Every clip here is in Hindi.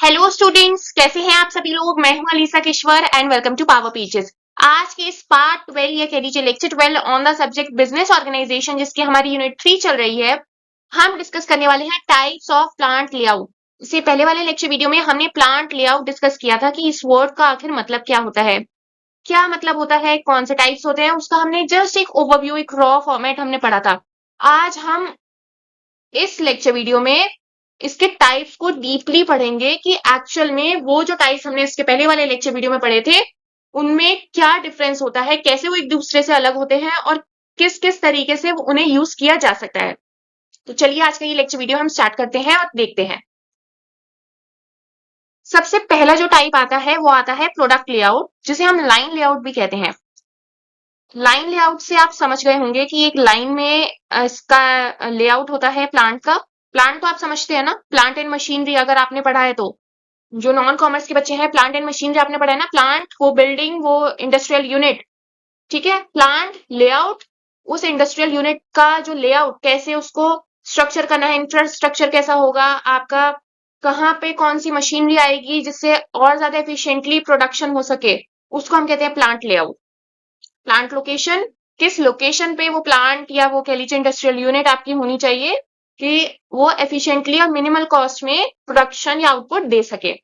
हेलो स्टूडेंट्स, कैसे हैं आप सभी लोग। मैं हूं Alisa Kishwar and welcome to Power Pages. आज के इस पार्ट 12 या कह लीजिए lecture 12 on the subject business organisation, जिसकी हमारी यूनिट 3 चल रही है, हम डिस्कस करने वाले हैं टाइप्स ऑफ प्लांट लेआउट। इससे पहले वाले लेक्चर वीडियो में हमने प्लांट लेआउट डिस्कस किया था कि इस वर्ड का आखिर मतलब क्या होता है, क्या मतलब होता है, कौन से टाइप्स होते हैं, उसका हमने जस्ट एक ओवरव्यू, एक रॉ फॉर्मेट हमने पढ़ा था। आज हम इस लेक्चर वीडियो में इसके टाइप्स को डीपली पढ़ेंगे कि एक्चुअल में वो जो टाइप्स हमने इसके पहले वाले लेक्चर वीडियो में पढ़े थे उनमें क्या डिफरेंस होता है, कैसे वो एक दूसरे से अलग होते हैं और किस किस तरीके से उन्हें यूज किया जा सकता है। तो चलिए आज का ये लेक्चर वीडियो हम स्टार्ट करते हैं और देखते हैं। सबसे पहला जो टाइप आता है वो आता है प्रोडक्ट लेआउट, जिसे हम लाइन लेआउट भी कहते हैं। लाइन लेआउट से आप समझ गए होंगे कि एक लाइन में इसका लेआउट होता है प्लांट का। प्लांट तो आप समझते हैं ना, प्लांट एंड मशीनरी अगर आपने पढ़ा है तो। जो नॉन कॉमर्स के बच्चे हैं, प्लांट एंड मशीनरी आपने पढ़ा है ना, प्लांट वो बिल्डिंग, वो इंडस्ट्रियल यूनिट, ठीक है। प्लांट लेआउट उस इंडस्ट्रियल यूनिट का जो लेआउट, कैसे उसको स्ट्रक्चर करना है, इंफ्रास्ट्रक्चर कैसा होगा आपका, कहाँ पे कौन सी मशीनरी आएगी जिससे और ज्यादा एफिशिएंटली प्रोडक्शन हो सके, उसको हम कहते हैं प्लांट लेआउट। प्लांट लोकेशन, किस लोकेशन पे वो प्लांट या वो कह लीजिए इंडस्ट्रियल यूनिट आपकी होनी चाहिए कि वो एफिशिएंटली और मिनिमल कॉस्ट में प्रोडक्शन या आउटपुट दे सके।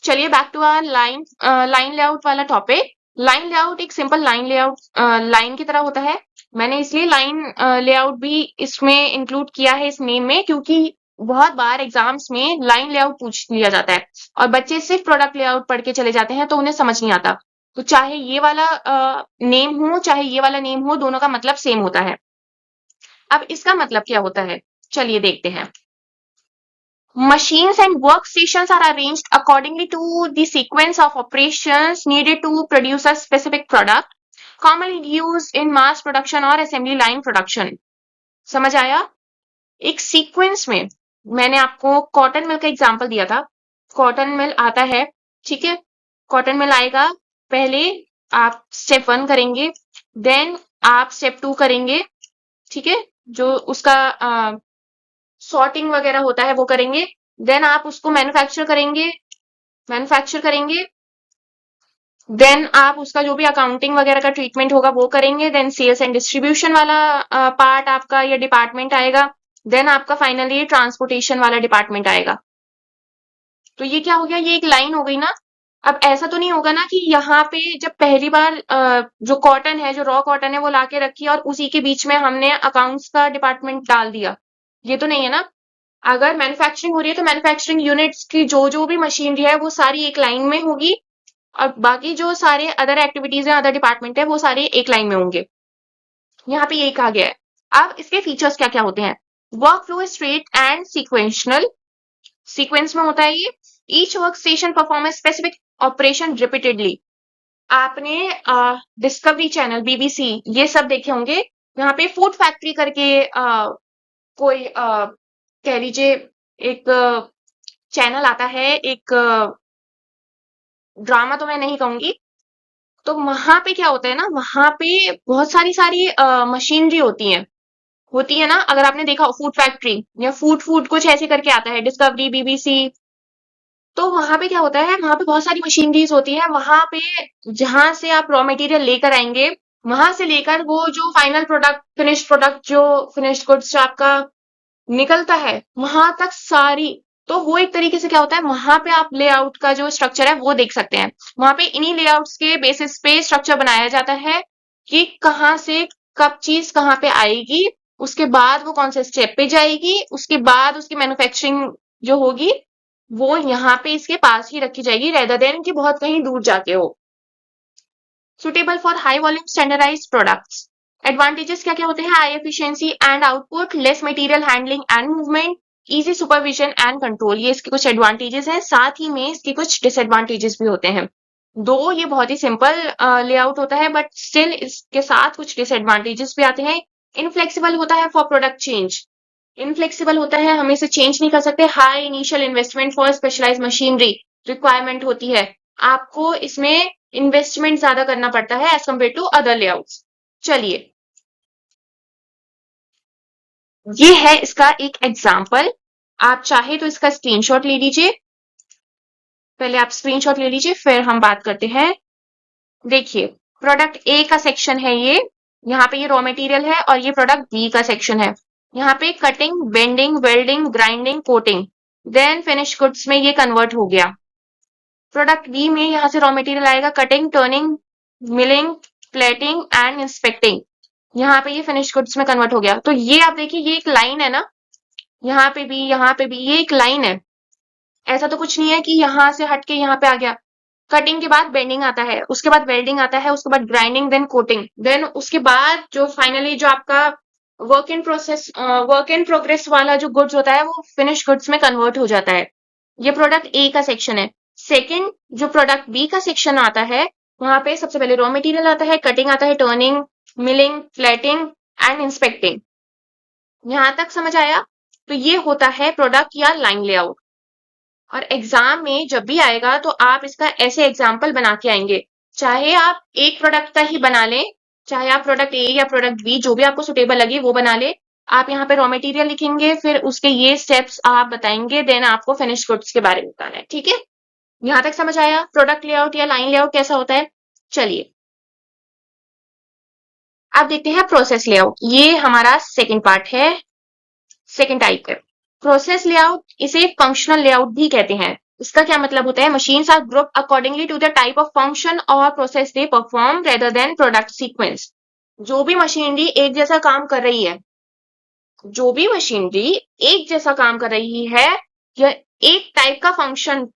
चलिए back to our line layout वाला टॉपिक। लाइन लेआउट एक सिंपल लाइन लेआउट लाइन की तरह होता है। मैंने इसलिए लाइन लेआउट भी इसमें इंक्लूड किया है इस नेम में, क्योंकि बहुत बार एग्जाम्स में लाइन लेआउट पूछ लिया जाता है और बच्चे सिर्फ प्रोडक्ट लेआउट पढ़ के चले जाते हैं तो उन्हें समझ नहीं आता। तो चाहे ये वाला नेम हो चाहे ये वाला नेम हो, दोनों का मतलब सेम होता है। अब इसका मतलब क्या होता है, चलिए देखते हैं। Machines and workstations are arranged accordingly to the sequence of operations needed to produce a specific product, commonly used in mass production or assembly line production. समझ आया? एक सीक्वेंस में, मैंने आपको कॉटन मिल का एग्जांपल दिया था। कॉटन मिल आता है, ठीक है। कॉटन मिल आएगा, पहले आप स्टेप 1 करेंगे, देन आप स्टेप 2 करेंगे, ठीक है। जो उसका सॉर्टिंग वगैरह होता है वो करेंगे, देन आप उसको मैन्युफैक्चर करेंगे, देन आप उसका जो भी अकाउंटिंग वगैरह का ट्रीटमेंट होगा वो करेंगे, देन सेल्स एंड डिस्ट्रीब्यूशन वाला पार्ट आपका या डिपार्टमेंट आएगा, देन आपका फाइनली ट्रांसपोर्टेशन वाला डिपार्टमेंट आएगा। तो ये क्या हो गया, ये एक लाइन हो गई ना। अब ऐसा तो नहीं होगा ना कि यहाँ पे जब पहली बार जो कॉटन है, जो रॉ कॉटन है वो लाके रखी और उसी के बीच में हमने अकाउंट्स का डिपार्टमेंट डाल दिया, ये तो नहीं है ना। अगर मैन्युफैक्चरिंग हो रही है तो मैन्युफैक्चरिंग यूनिट्स की जो जो भी मशीनरी है वो सारी एक लाइन में होगी और बाकी जो सारे अदर एक्टिविटीज है, अदर डिपार्टमेंट है, वो सारे एक लाइन में होंगे। यहाँ पे यही कहा गया है। अब इसके फीचर्स क्या क्या होते हैं। Work flow straight and sequential, sequence में होता है ये। Each work station perform specific operation repeatedly. आपने डिस्कवरी चैनल, बीबीसी, ये सब देखे होंगे। यहाँ पे फूड फैक्ट्री करके कोई कह लीजिए एक चैनल आता है, एक ड्रामा तो मैं नहीं कहूंगी। तो वहां पे क्या होता है ना, वहां पे बहुत सारी सारी मशीनरी होती है ना। अगर आपने देखा हो फूड फैक्ट्री या फूड फूड कुछ ऐसे करके आता है, डिस्कवरी, बीबीसी। तो वहां पे क्या होता है, वहां पे बहुत सारी मशीनरीज होती है। वहां पे जहां से आप रॉ मटेरियल लेकर आएंगे, वहां से लेकर वो जो फाइनल प्रोडक्ट, फिनिश्ड प्रोडक्ट, जो फिनिश्ड गुड्स आपका निकलता है वहां तक सारी। तो वो एक तरीके से क्या होता है, वहां पे आप लेआउट का जो स्ट्रक्चर है वो देख सकते हैं। वहां पे इन्हीं लेआउट्स के बेसिस पे स्ट्रक्चर बनाया जाता है कि कहाँ से कब चीज कहाँ पे आएगी, उसके बाद वो कौन से स्टेप पे जाएगी, उसके बाद उसकी मैन्युफैक्चरिंग जो होगी वो यहाँ पे इसके पास ही रखी जाएगी, रेदर देन कि बहुत कहीं दूर जाके हो। Suitable for high volume standardised products. Advantages क्या क्या होते हैं, high efficiency and output, less material handling and movement, easy supervision and control. ये इसके कुछ एडवांटेजेस हैं, साथ ही में इसके कुछ डिसएडवांटेजेस भी होते हैं। दो ये बहुत ही सिंपल लेआउट होता है, बट स्टिल इसके साथ कुछ डिसएडवांटेजेस भी आते हैं। इनफ्लेक्सिबल होता है फॉर प्रोडक्ट चेंज, इनफ्लेक्सिबल होता है, हम इसे चेंज नहीं कर सकते। High initial investment for specialise machinery requirement होती है, आपको इसमें इन्वेस्टमेंट ज्यादा करना पड़ता है as compare to other layouts. चलिए, ये है इसका एक एग्जाम्पल, आप चाहे तो इसका स्क्रीनशॉट ले लीजिए। पहले आप स्क्रीनशॉट ले लीजिए, फिर हम बात करते हैं। देखिए, प्रोडक्ट ए का सेक्शन है ये, यहाँ पे ये रॉ मटेरियल है और ये प्रोडक्ट बी का सेक्शन है। यहाँ पे cutting, bending, welding, grinding, coating, then finish goods में ये कन्वर्ट हो गया। प्रोडक्ट बी में यहाँ से रॉ मटेरियल आएगा, cutting, turning, milling, plating and inspecting. यहाँ पे ये फिनिश गुड्स में कन्वर्ट हो गया। तो ये आप देखिए, ये एक लाइन है ना, यहाँ पे भी, यहाँ पे भी, ये एक लाइन है। ऐसा तो कुछ नहीं है कि यहाँ से हट के यहाँ पे आ गया। कटिंग के बाद बेंडिंग आता है, उसके बाद वेल्डिंग आता है, उसके बाद ग्राइंडिंग, देन कोटिंग, देन उसके बाद जो फाइनली जो आपका वर्क इन प्रोग्रेस वाला जो गुड्स होता है वो फिनिश गुड्स में कन्वर्ट हो जाता है। ये प्रोडक्ट ए का सेक्शन है। सेकंड जो प्रोडक्ट बी का सेक्शन आता है, वहां पे सबसे पहले रॉ मटेरियल आता है, कटिंग आता है, टर्निंग, मिलिंग, फ्लैटिंग एंड इंस्पेक्टिंग। यहां तक समझ आया? तो ये होता है प्रोडक्ट या लाइन लेआउट। और एग्जाम में जब भी आएगा तो आप इसका ऐसे एग्जाम्पल बना के आएंगे। चाहे आप एक प्रोडक्ट का ही बना लें, चाहे आप प्रोडक्ट ए या प्रोडक्ट बी जो भी आपको सुटेबल लगे वो बना ले। आप यहाँ पे रॉ मटेरियल लिखेंगे, फिर उसके ये स्टेप्स आप बताएंगे, देन आपको फिनिश गुड्स के बारे में बताना है। ठीक है, यहां तक समझ आया प्रोडक्ट लेआउट या लाइन लेआउट कैसा होता है? चलिए अब देखते हैं प्रोसेस लेआउट। ये हमारा सेकेंड पार्ट है, सेकेंड टाइप है प्रोसेस लेआउट। इसे फंक्शनल लेआउट भी कहते हैं। इसका क्या मतलब होता है? Machines are group accordingly to the type of function और process they perform rather than product sequence. जो भी मशीनरी एक जैसा काम कर रही है, जो भी मशीनरी एक जैसा काम कर रही है या एक टाइप का फंक्शन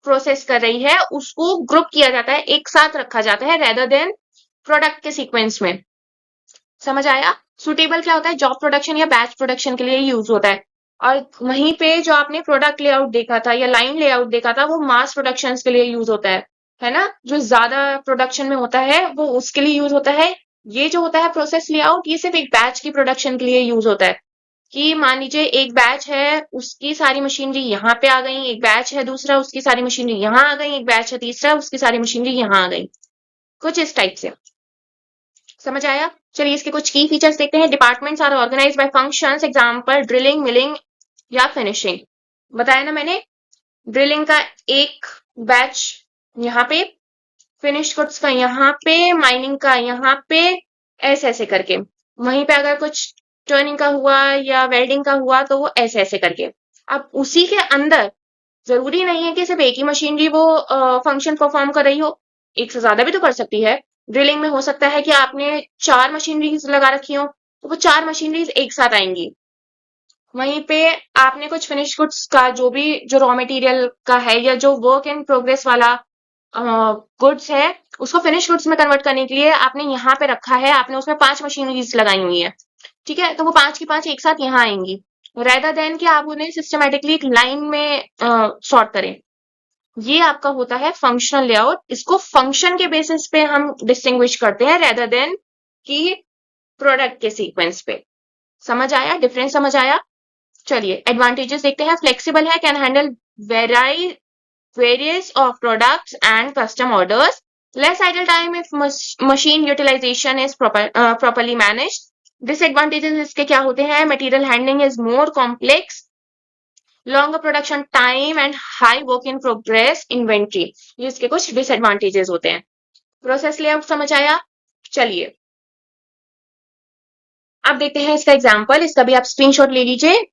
प्रोसेस कर रही है, उसको ग्रुप किया जाता है, एक साथ रखा जाता है रेदर देन प्रोडक्ट के सीक्वेंस में। समझ आया? सुटेबल क्या होता है? जॉब प्रोडक्शन या बैच प्रोडक्शन के लिए यूज होता है। और वहीं पे जो आपने प्रोडक्ट लेआउट देखा था या लाइन लेआउट देखा था, वो मास प्रोडक्शन के लिए यूज होता है ना? जो ज्यादा प्रोडक्शन में होता है वो उसके लिए यूज होता है। ये जो होता है प्रोसेस लेआउट, ये सिर्फ एक बैच की प्रोडक्शन के लिए यूज होता है। कि मान लीजिए एक बैच है, उसकी सारी मशीनरी यहाँ पे आ गई, एक बैच है दूसरा, उसकी सारी मशीनरी यहाँ आ गई, एक बैच है तीसरा, उसकी सारी मशीनरी यहाँ आ गई। कुछ इस टाइप से। समझ आया? चलिए इसके कुछ की फीचर्स देखते हैं। Departments are organise by functions, example drilling, milling या फिनिशिंग। बताया ना मैंने, ड्रिलिंग का एक बैच यहाँ पे, फिनिश गुड्स का यहाँ पे, माइनिंग का यहाँ पे, ऐसे ऐसे करके। वहीं पे अगर कुछ टर्निंग का हुआ या वेल्डिंग का हुआ तो वो ऐसे ऐसे करके। अब उसी के अंदर जरूरी नहीं है कि सिर्फ एक ही मशीनरी वो फंक्शन परफॉर्म कर रही हो, एक से ज्यादा भी तो कर सकती है। ड्रिलिंग में हो सकता है कि आपने 4 मशीनरीज लगा रखी हो, तो वो 4 मशीनरीज एक साथ आएंगी। वहीं पे आपने कुछ फिनिश गुड्स का जो रॉ मटेरियल का है या जो वर्क इन प्रोग्रेस वाला गुड्स है, उसको फिनिश गुड्स में कन्वर्ट करने के लिए आपने यहाँ पे रखा है, आपने उसमें 5 मशीनरीज लगाई हुई है। ठीक है, तो वो 5 की 5 एक साथ यहाँ आएंगी, रेदर देन कि आप उन्हें सिस्टमेटिकली एक लाइन में सॉर्ट करें। ये आपका होता है फंक्शनल लेआउट। इसको फंक्शन के बेसिस पे हम डिस्टिंग्विश करते हैं रेदर देन कि प्रोडक्ट के सीक्वेंस पे। समझ आया? डिफरेंस समझ आया? चलिए एडवांटेजेस देखते हैं। फ्लेक्सिबल है, can handle various of products and custom orders, less idle time if machine utilisation is properly managed. Disadvantages इसके क्या होते हैं? Material handling is more complex, longer production time and high work in progress inventory. ये इसके कुछ डिसएडवांटेजेस होते हैं। प्रोसेस लेआउट समझ आया? चलिए अब देखते हैं इसका एग्जांपल। इसका भी आप स्क्रीनशॉट ले लीजिए।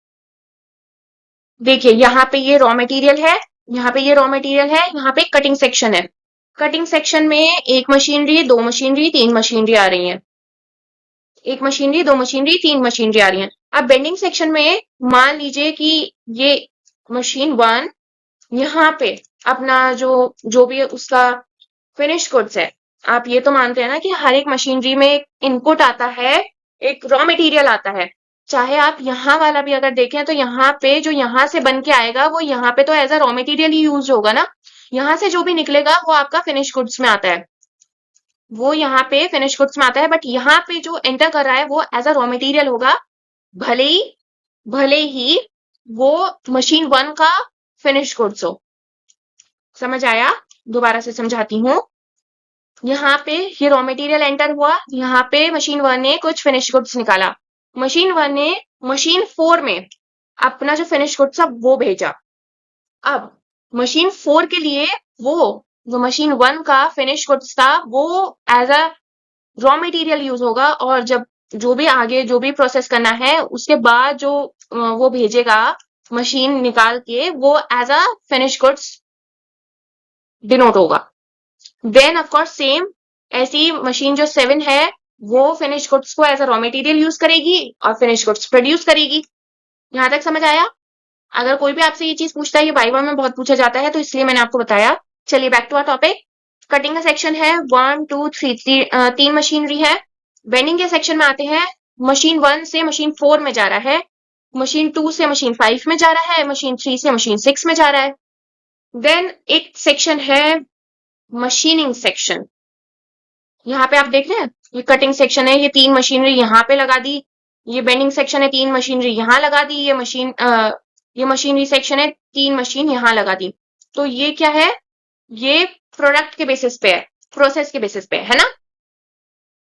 देखिए यहाँ पे ये रॉ मटेरियल है, यहाँ पे ये रॉ मटेरियल है, यहाँ पे कटिंग सेक्शन है। कटिंग सेक्शन में एक मशीनरी, दो मशीनरी, तीन मशीनरी आ रही है। एक मशीनरी, दो मशीनरी, तीन मशीनरी आ रही है। अब बेंडिंग सेक्शन में मान लीजिए कि ये मशीन 1 यहाँ पे अपना जो भी उसका फिनिश गुड्स है, आप ये तो मानते हैं ना कि हर एक मशीनरी में एक इनपुट आता है, एक रॉ मटेरियल आता है। चाहे आप यहाँ वाला भी अगर देखें तो यहाँ पे जो यहाँ से बन के आएगा वो यहाँ पे तो एज अ रॉ मटेरियल ही यूज होगा ना। यहाँ से जो भी निकलेगा वो आपका फिनिश गुड्स में आता है, वो यहाँ पे फिनिश गुड्स में आता है, बट यहाँ पे जो एंटर कर रहा है वो एज अ रॉ मटेरियल होगा। भले ही वो मशीन 1 का फिनिश गुड्स हो। समझ आया? दोबारा से समझाती हूँ। यहाँ पे ये रॉ मटेरियल एंटर हुआ, यहाँ पे मशीन 1 ने कुछ फिनिश गुड्स निकाला, मशीन 1 ने मशीन 4 में अपना जो फिनिश गुड्स था वो भेजा। अब मशीन 4 के लिए वो जो मशीन 1 का फिनिश गुड्स था वो as a raw material use होगा, और जब जो भी आगे जो भी प्रोसेस करना है उसके बाद जो वो भेजेगा मशीन निकाल के, वो as a finish goods denote होगा। देन ऑफ कोर्स सेम ऐसी मशीन जो 7 है वो फिनिश गुड्स को as a raw material use करेगी और फिनिश गुड्स प्रोड्यूस करेगी। यहां तक समझ आया? अगर कोई भी आपसे ये चीज पूछता है, ये वाइवा में बहुत पूछा जाता है, तो इसलिए मैंने आपको बताया। चलिए back to our topic. Cutting का सेक्शन है 1 2 3, तीन मशीनरी है। बेंडिंग के सेक्शन में आते हैं। मशीन 1 से मशीन 4 में जा रहा है, मशीन 2 से मशीन 5 में जा रहा है, मशीन 3 से मशीन 6 में जा रहा है। देन एक सेक्शन है मशीनिंग सेक्शन। यहाँ पे आप देख रहे हैं, ये कटिंग सेक्शन है, ये तीन मशीनरी यहाँ पे लगा दी। ये बेंडिंग सेक्शन है, तीन मशीनरी यहाँ लगा दी। ये मशीनरी सेक्शन है, तीन मशीन यहाँ लगा दी। तो ये क्या है? ये प्रोडक्ट के बेसिस पे है, प्रोसेस के बेसिस पे है ना।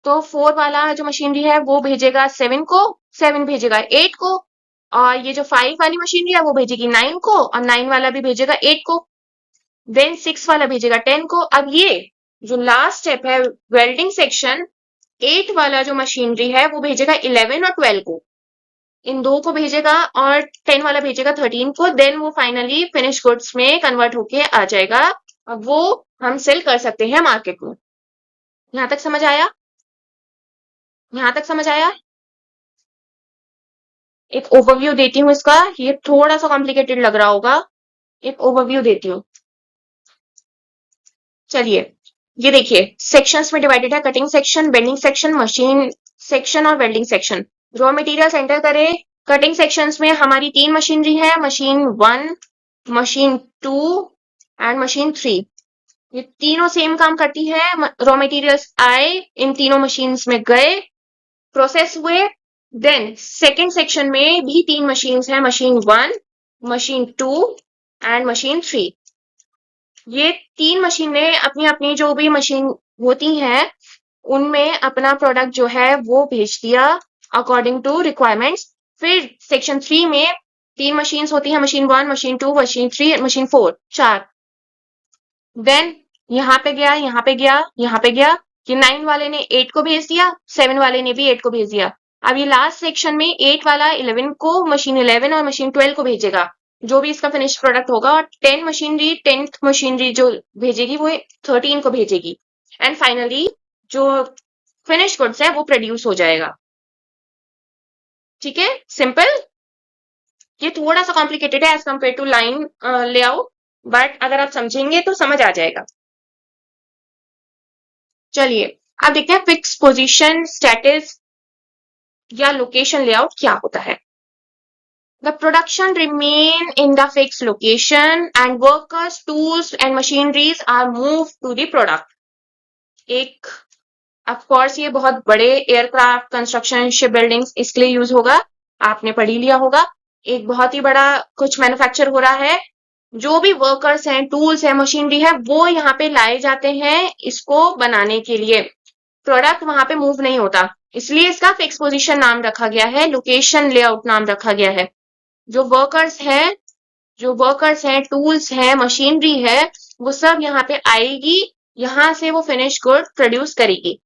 तो 4 वाला जो मशीनरी है वो भेजेगा 7 को, 7 भेजेगा 8 को, और ये जो 5 वाली मशीनरी है वो भेजेगी 9 को, और 9 वाला भी भेजेगा 8 को। देन 6 वाला भेजेगा 10 को। अब ये जो लास्ट स्टेप है वेल्डिंग सेक्शन, 8 वाला जो मशीनरी है वो भेजेगा 11 और 12 को, इन दो को भेजेगा, और 10 वाला भेजेगा 13 को। देन वो फाइनली फिनिश गुड्स में कन्वर्ट होके आ जाएगा। अब वो हम सेल कर सकते हैं मार्केट में। यहां तक समझ आया? यहां तक समझ आया? एक ओवरव्यू देती हूँ इसका, ये थोड़ा सा कॉम्प्लिकेटेड लग रहा होगा, एक ओवरव्यू देती हूँ। चलिए ये देखिए, सेक्शंस में डिवाइडेड है, cutting section, bending section, machine section और welding section. Raw material enter करें। कटिंग सेक्शंस में हमारी तीन मशीनरी है, मशीन 1, मशीन 2 एंड मशीन 3। ये तीनों सेम काम करती है। रॉ मटेरियल्स आए, इन तीनों मशीन्स में गए, प्रोसेस हुए। देन सेकेंड सेक्शन में भी तीन मशीन्स हैं, मशीन 1, मशीन 2 एंड मशीन 3। ये तीन मशीनें अपनी अपनी जो भी मशीन होती हैं उनमें अपना प्रोडक्ट जो है वो भेज दिया अकॉर्डिंग टू रिक्वायरमेंट्स। फिर सेक्शन 3 में तीन मशीन्स होती हैं, मशीन 1, मशीन 2, मशीन 3, मशीन 4, चार। देन यहाँ पे गया, यहाँ पे गया, यहाँ पे गया, कि 9 वाले ने 8 को भेज दिया, 7 वाले ने भी 8 को भेज दिया। अब ये लास्ट सेक्शन में 8 वाला 11 को, मशीन 11 और मशीन 12 को भेजेगा, जो भी इसका फिनिश प्रोडक्ट होगा, और 10th मशीनरी जो भेजेगी वो 13 को भेजेगी। एंड फाइनली जो फिनिश गुड्स है वो प्रोड्यूस हो जाएगा। ठीक है, सिंपल। ये थोड़ा सा कॉम्प्लिकेटेड है as compare to line layout, but अगर आप समझेंगे तो समझ आ जाएगा। चलिए अब देखते हैं फिक्स पोजीशन स्टेटस या लोकेशन लेआउट क्या होता है। The production remain in the fixed location and workers, tools and machineries are moved to the product. एक ऑफ कोर्स ये बहुत बड़े एयरक्राफ्ट कंस्ट्रक्शन शिप बिल्डिंग्स इसके लिए यूज होगा, आपने पढ़ ही लिया होगा। एक बहुत ही बड़ा कुछ मैन्युफैक्चर हो रहा है, जो भी वर्कर्स हैं, टूल्स हैं, मशीनरी है, वो यहाँ पे लाए जाते हैं इसको बनाने के लिए। प्रोडक्ट वहां पे मूव नहीं होता, इसलिए इसका फिक्स पोजीशन नाम रखा गया है, लोकेशन लेआउट नाम रखा गया है। जो वर्कर्स हैं, टूल्स हैं, मशीनरी है, वो सब यहाँ पे आएगी, यहां से वो फिनिश गुड प्रोड्यूस करेगी।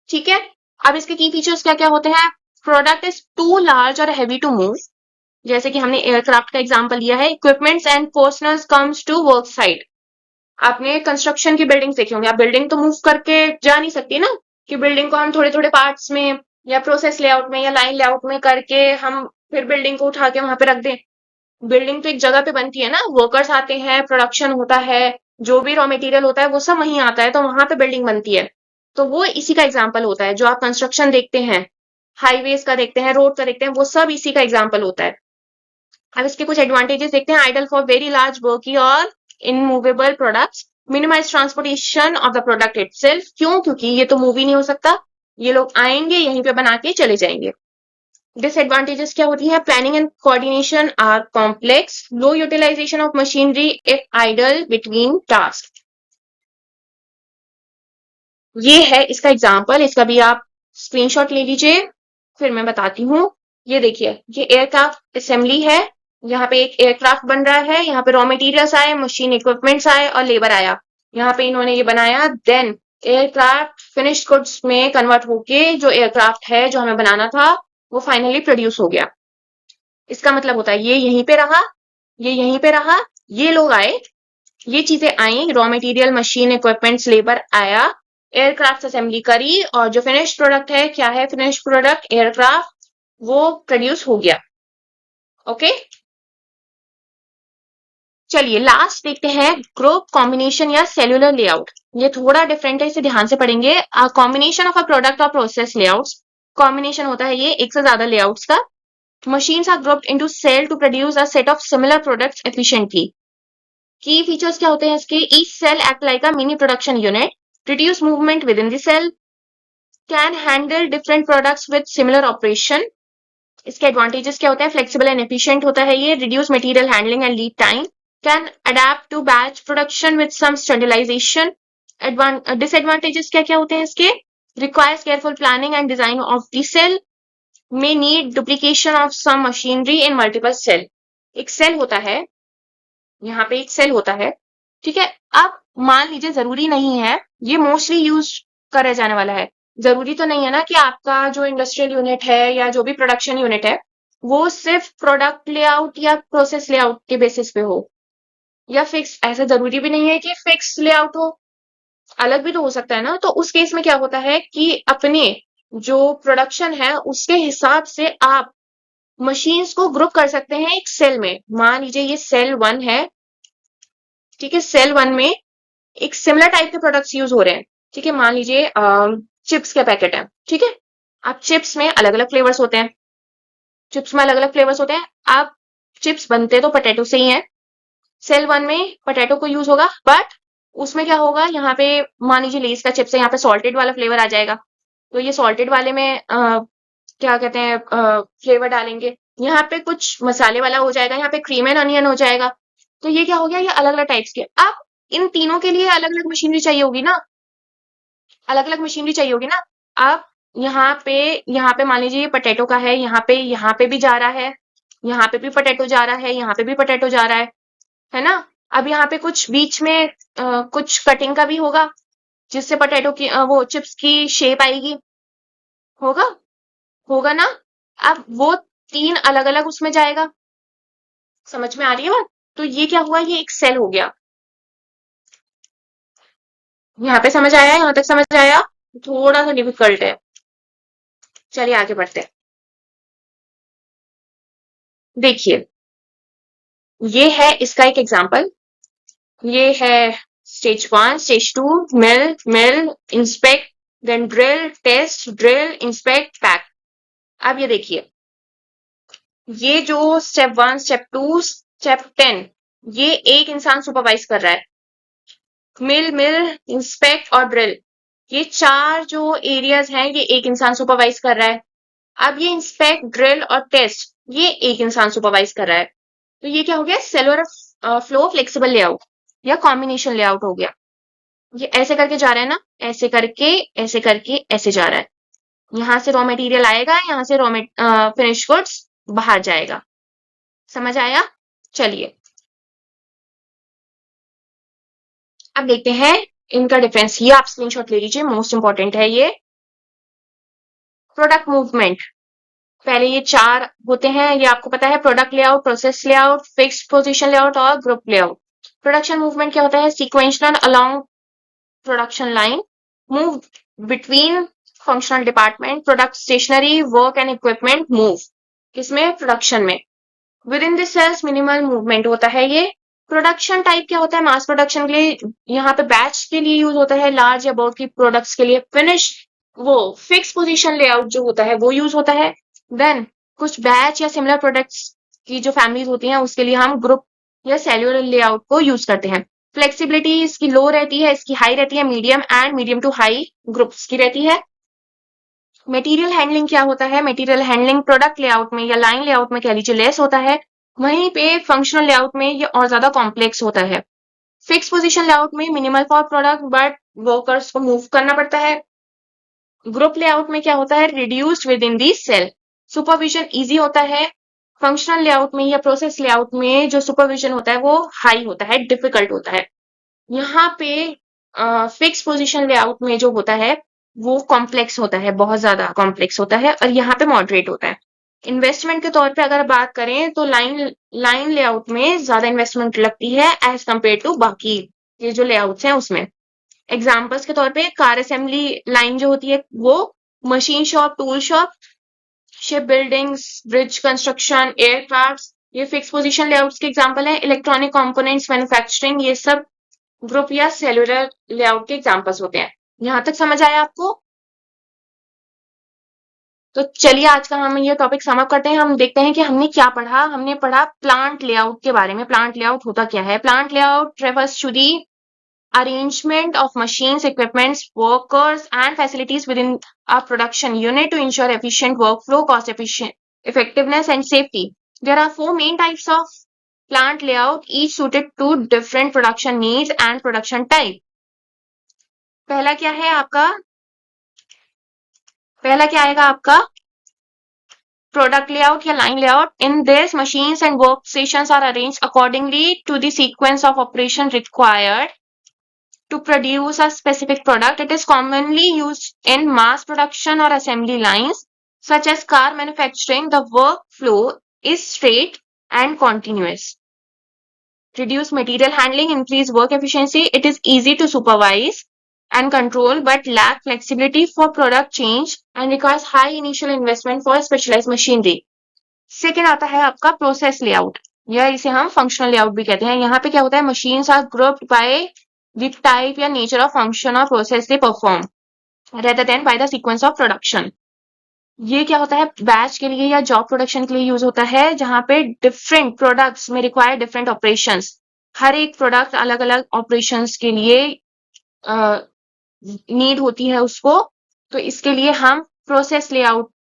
ठीक है, अब इसके की फीचर्स क्या क्या होते हैं। प्रोडक्ट इज टू लार्ज और हैवी टू मूव, जैसे कि हमने एयरक्राफ्ट का एग्जांपल लिया है। Equipments and personnels comes to work site. आपने कंस्ट्रक्शन की बिल्डिंग देखी होंगी, आप बिल्डिंग तो मूव करके जा नहीं सकती ना, कि बिल्डिंग को हम थोड़े थोड़े पार्ट्स में या प्रोसेस लेआउट में या लाइन लेआउट में करके हम फिर बिल्डिंग को उठा के वहां पे रख दें। बिल्डिंग तो एक जगह पे बनती है ना, वर्कर्स आते हैं, प्रोडक्शन होता है, जो भी रॉ मटेरियल होता है वो सब वहीं आता है, तो वहां पे बिल्डिंग बनती है। तो वो इसी का एग्जाम्पल होता है। जो आप कंस्ट्रक्शन देखते हैं, हाईवेज का देखते हैं, रोड का देखते हैं, वो सब इसी का एग्जाम्पल होता है। अब इसके कुछ एडवांटेजेस देखते हैं। Ideal for very large bulky और immovable products, minimise transportation of the product itself. क्यों? क्योंकि ये तो मूव ही नहीं हो सकता, ये लोग आएंगे यहीं पे बना के चले जाएंगे। डिसएडवांटेजेस क्या होती है। Planning and coordination are complex, low utilization of machinery if idle between task. ये है इसका एग्जाम्पल, इसका भी आप स्क्रीनशॉट ले लीजिए, फिर मैं बताती हूँ। ये देखिए, ये एयरक्राफ्ट असेंबली है, यहाँ पे एक एयरक्राफ्ट बन रहा है, यहाँ पे रॉ मटेरियल्स आए, मशीन इक्विपमेंट्स आए और लेबर आया। यहाँ पे इन्होंने ये बनाया, देन एयरक्राफ्ट फिनिश्ड गुड्स में कन्वर्ट होके जो एयरक्राफ्ट है जो हमें बनाना था वो फाइनली प्रोड्यूस हो गया। इसका मतलब होता है ये यहीं पे रहा, ये यहीं पे रहा, ये लोग आए, ये चीजें आई, raw material, machine equipments, labour आया, एयरक्राफ्ट असेंबली करी और जो फिनिश प्रोडक्ट है, क्या है फिनिश प्रोडक्ट? एयरक्राफ्ट, वो प्रोड्यूस हो गया। ओके, चलिए लास्ट देखते हैं, ग्रुप कॉम्बिनेशन या सेल्यूलर लेआउट। ये थोड़ा डिफरेंट है, इसे ध्यान से पढ़ेंगे। कॉम्बिनेशन ऑफ अ प्रोडक्ट और प्रोसेस लेआउट्स, कॉम्बिनेशन होता है ये एक से ज्यादा लेआउट्स का। Machines are grouped into cell to produce a set of similar products efficiently. Key features क्या होते हैं इसके? Each cell act like a mini production unit, reduce movement within the cell, can handle different products with similar operation. इसके advantages क्या होते हैं? Flexible and efficient होता है ये, reduce material handling and lead time, can adapt to batch production with some standardization. Disadvantages क्या क्या होते हैं इसके? Requires careful planning and design of the cell, may need duplication of some machinery in multiple cell. एक सेल होता है, यहाँ पे एक सेल होता है, ठीक है। अब मान लीजिए जरूरी नहीं है, ये मोस्टली यूज करा जाने वाला है, जरूरी तो नहीं है ना कि आपका जो इंडस्ट्रियल यूनिट है या जो भी प्रोडक्शन यूनिट है वो सिर्फ प्रोडक्ट लेआउट या प्रोसेस लेआउट के बेसिस पे हो या फिक्स, ऐसा जरूरी भी नहीं है कि फिक्स लेआउट हो, अलग भी तो हो सकता है ना। तो उस केस में क्या होता है कि अपने जो प्रोडक्शन है उसके हिसाब से आप मशीन्स को ग्रुप कर सकते हैं एक सेल में। मान लीजिए ये सेल 1 है, ठीक है, सेल 1 में एक सिमिलर टाइप के प्रोडक्ट्स यूज हो रहे हैं, ठीक है। मान लीजिए चिप्स के पैकेट है, ठीक है। अब चिप्स में अलग अलग फ्लेवर्स होते हैं, चिप्स में अलग अलग फ्लेवर्स होते हैं। अब चिप्स बनते तो पोटैटो से ही है, सेल 1 में पोटैटो को यूज होगा, बट उसमें क्या होगा, यहाँ पे मान लीजिए लेस का चिप्स है, यहाँ पे सॉल्टेड वाला फ्लेवर आ जाएगा, तो ये सॉल्टेड वाले में क्या कहते हैं फ्लेवर डालेंगे, यहाँ पे कुछ मसाले वाला हो जाएगा, यहाँ पे क्रीम एंड अनियन हो जाएगा। तो ये क्या हो गया, ये अलग अलग टाइप्स के। अब इन तीनों के लिए अलग अलग मशीनरी चाहिए होगी ना, अलग अलग मशीनरी चाहिए होगी ना। अब यहाँ पे मान लीजिए ये पोटैटो का है, यहाँ पे भी जा रहा है, यहाँ पे भी पोटैटो जा रहा है, यहाँ पे भी पोटैटो जा रहा है ना। अब यहाँ पे कुछ बीच में कुछ कटिंग का भी होगा जिससे पोटैटो की वो चिप्स की शेप आएगी, होगा, होगा ना। अब वो तीन अलग अलग उसमें जाएगा, समझ में आ रही है बात? तो ये क्या हुआ, ये एक सेल हो गया। यहाँ पे समझ आया, यहाँ तक समझ आया? थोड़ा सा डिफिकल्ट है, चलिए आगे बढ़ते हैं। देखिए ये है इसका एक एग्जाम्पल, ये है stage 1, stage 2, mill inspect, then drill, test, drill, inspect, pack. अब ये देखिए, ये जो स्टेप 1, स्टेप 2, स्टेप 10, ये एक इंसान सुपरवाइज कर रहा है। मिल इंस्पेक्ट और ड्रिल, ये चार जो एरियाज हैं ये एक इंसान सुपरवाइज कर रहा है। अब ये इंस्पेक्ट, ड्रिल और टेस्ट, ये एक इंसान सुपरवाइज कर रहा है। तो ये क्या हो गया, सेलुलर फ्लो फ्लेक्सिबल लेआउट या कॉम्बिनेशन लेआउट हो गया। ये ऐसे करके जा रहा है ना, ऐसे करके ऐसे करके ऐसे जा रहा है, यहाँ से रॉ मटेरियल आएगा, यहाँ से रॉ फिनिश गुड्स बाहर जाएगा, समझ आया? चलिए अब देखते हैं इनका डिफरेंस, ये आप स्क्रीनशॉट ले लीजिए, मोस्ट इंपॉर्टेंट है ये। प्रोडक्ट मूवमेंट, पहले ये चार होते हैं, ये आपको पता है, product layout, process layout, fixed position layout और ग्रुप लेआउट। प्रोडक्शन मूवमेंट क्या होता है, sequential along production line, move between functional department, product stationary, work and equipment move, किसमें, प्रोडक्शन में। Within the cells minimal movement होता है ये। प्रोडक्शन टाइप क्या होता है, मास प्रोडक्शन के लिए, यहाँ पे बैच के लिए यूज होता है, लार्ज या बल्क की प्रोडक्ट्स के लिए फिनिश वो फिक्स पोजीशन लेआउट जो होता है वो यूज होता है। देन कुछ बैच या सिमिलर प्रोडक्ट्स की जो फैमिलीज होती हैं उसके लिए हम ग्रुप या सेल्यूलर लेआउट को यूज करते हैं। फ्लेक्सिबिलिटी इसकी लो रहती है, इसकी हाई रहती है, medium and medium to high groups की रहती है। मटेरियल हैंडलिंग क्या होता है, मटेरियल हैंडलिंग प्रोडक्ट लेआउट में या लाइन लेआउट में कह लीजिए लेस होता है, वहीं पे फंक्शनल लेआउट में ये और ज्यादा कॉम्प्लेक्स होता है। फिक्स पोजीशन लेआउट में minimal for product but workers को मूव करना पड़ता है। ग्रुप लेआउट में क्या होता है, reduced within the cell, supervision easy होता है, फंक्शनल लेआउट में या प्रोसेस लेआउट में जो सुपरविजन होता है वो हाई होता है, डिफिकल्ट होता है। यहाँ पे फिक्स पोजीशन लेआउट में जो होता है वो कॉम्प्लेक्स होता है, बहुत ज्यादा कॉम्प्लेक्स होता है, और यहाँ पे मॉडरेट होता है। इन्वेस्टमेंट के तौर पे अगर बात करें तो लाइन लाइन लेआउट में ज्यादा इन्वेस्टमेंट लगती है एज कम्पेयर टू बाकी ये जो लेआउट्स हैं उसमें। एग्जाम्पल्स के तौर पे कार असेंबली लाइन जो होती है वो, machine shop, tool shop, ship buildings, bridge construction, aircraft, ये फिक्स पोजीशन लेआउट्स के एग्जांपल है। इलेक्ट्रॉनिक कंपोनेंट्स मैन्युफैक्चरिंग, ये सब ग्रुप या सेलुलर लेआउट के एग्जांपल्स होते हैं। यहां तक समझ आया आपको? तो चलिए आज का हम ये टॉपिक समाप्त करते हैं। हम देखते हैं कि हमने क्या पढ़ा। हमने पढ़ा प्लांट लेआउट के बारे में। प्लांट लेआउट होता क्या है? Plant layout refers to the arrangement of machines, equipments, workers, and facilities within a production unit to ensure efficient workflow, cost efficient, effectiveness, and safety. There are four main types of plant layout, each suited to different production needs and production type. पहला क्या है आपका? पहला क्या आएगा आपका? Product layout या line layout. In this, machines and workstations are arranged accordingly to the sequence of operation required to produce a specific product. It is commonly used in mass production or assembly lines, such as car manufacturing. The workflow is straight and continuous. Reduce material handling, increase work efficiency. It is easy to supervise and control, but lack flexibility for product change and requires high initial investment for specialized machinery. Second आता है आपका प्रोसेस लेआउट, या इसे हम फंक्शनल लेआउट भी कहते हैं। यहाँ पे क्या होता है? Machines are grouped by the type या नेचर ऑफ फंक्शन और process they perform rather than by the sequence of production. ये क्या होता है? बैच के लिए या जॉब प्रोडक्शन के लिए यूज होता है, जहां पे डिफरेंट प्रोडक्ट्स में रिक्वायर डिफरेंट ऑपरेशंस। हर एक प्रोडक्ट अलग अलग ऑपरेशंस के लिए नीड होती है उसको, तो इसके लिए हम प्रोसेस लेआउट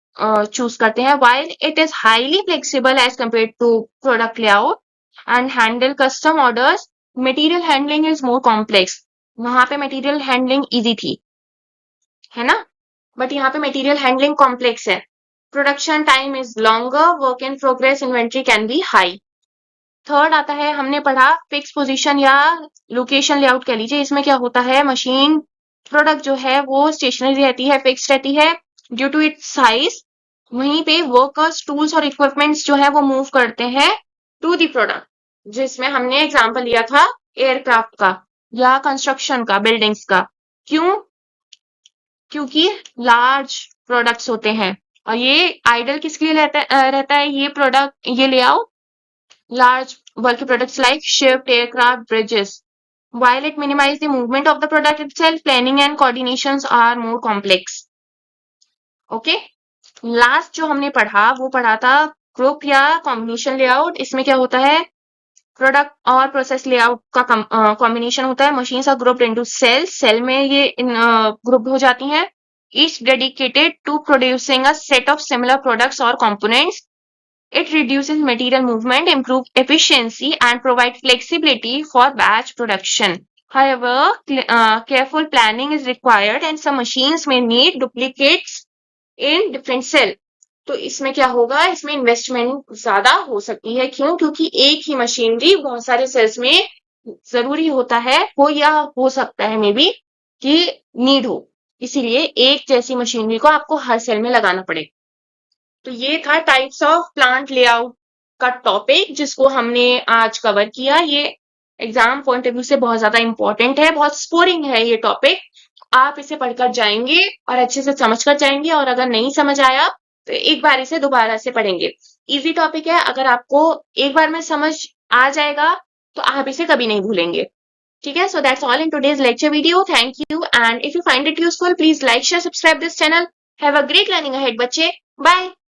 चूज करते हैं। while it is highly flexible as compared to product layout and handle custom orders, material handling is more complex. वहां पे material handling easy थी, है ना? बट यहाँ पे material handling complex है। Production time is longer, work in progress inventory can be high. Third आता है, हमने पढ़ा फिक्स पोजीशन या लोकेशन लेआउट कह लीजिए। इसमें क्या होता है? मशीन प्रोडक्ट जो है वो स्टेशनरी रहती है, फिक्स रहती है ड्यू टू इट्स साइज। वहीं पे वर्कर्स, टूल्स और इक्विपमेंट्स जो है वो मूव करते हैं टू दी प्रोडक्ट, जिसमें हमने एग्जांपल लिया था एयरक्राफ्ट का या कंस्ट्रक्शन का, बिल्डिंग्स का। क्यों? क्योंकि लार्ज प्रोडक्ट्स होते हैं, और ये आइडल किसके लिए रहता है ये प्रोडक्ट, ये layout? Large bulky products like ships, aircraft, bridges. While it minimizes the movement of the product itself, planning and coordinations are more complex. Okay? Last जो हमने पढ़ा वो पढ़ा था ग्रुप या कॉम्बिनेशन लेआउट। इसमें क्या होता है? प्रोडक्ट और प्रोसेस लेआउट का कॉम्बिनेशन होता है। Machines are grouped into cells, cell में ये ग्रुप हो जाती हैं, each dedicated to producing a set of similar products or components. It reduces material movement, improves efficiency, and provides flexibility for batch production. However, careful planning is required, and some machines may need duplicates in different cell. तो इसमें क्या होगा? इसमें इन्वेस्टमेंट ज्यादा हो सकती है। क्यों? क्योंकि एक ही मशीनरी बहुत सारे सेल्स में जरूरी होता है, हो या हो सकता है मे बी कि नीड हो, इसीलिए एक जैसी मशीनरी को आपको हर सेल में लगाना पड़े। तो ये था टाइप्स ऑफ प्लांट लेआउट का टॉपिक जिसको हमने आज कवर किया। ये एग्जाम पॉइंट ऑफ व्यू से बहुत ज्यादा इंपॉर्टेंट है, बहुत स्कोरिंग है ये टॉपिक। आप इसे पढ़कर जाएंगे और अच्छे से समझकर जाएंगे, और अगर नहीं समझ आया तो एक बार इसे दोबारा से पढ़ेंगे। इजी टॉपिक है, अगर आपको एक बार में समझ आ जाएगा तो आप इसे कभी नहीं भूलेंगे। ठीक है? So that's all in today's lecture video. Thank you, and if you find it useful please like, share, subscribe this channel. Have a great learning ahead बच्चे। बाय।